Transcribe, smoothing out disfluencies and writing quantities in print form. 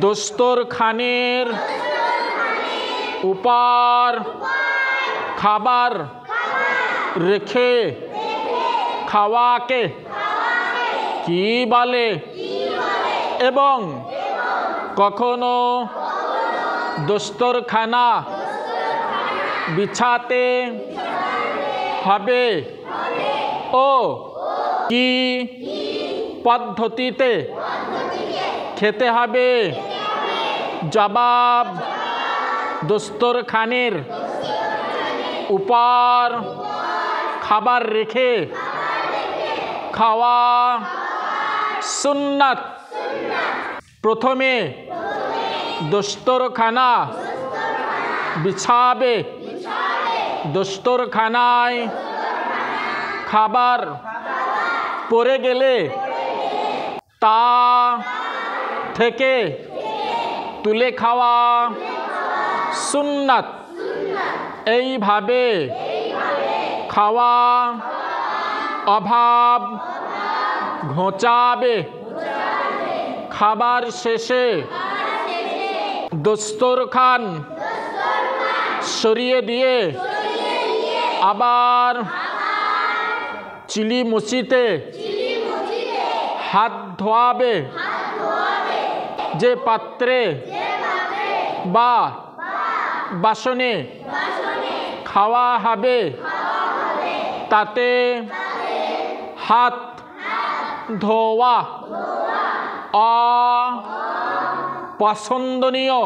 দস্তরখানের উপর খাবার রেখে খাওয়াকে কি বলে? এবং কখনো দস্তরখানা বিছাতে হবে ও কি পদ্ধতিতে খেতে হবে? জবাব: দস্তরখানের উপর খাবার রেখে খাওয়া সুন্নাত। প্রথমে দস্তরখানা বিছাবে, দস্তরখানায় খাবার পড়ে গেলে তা থেকে তুলে খাওয়া সুন্নাত। এইভাবে খাওয়া অভাব ঘোচাবে। খাবার শেষে দস্তরখান সরিয়ে দিয়ে আবার চিলিমুচিতে হাত ধোয়াবে। যে পাত্রে বা বাসনে খাওয়া হবে তাতে হাত ধোয়া অপছন্দনীয়।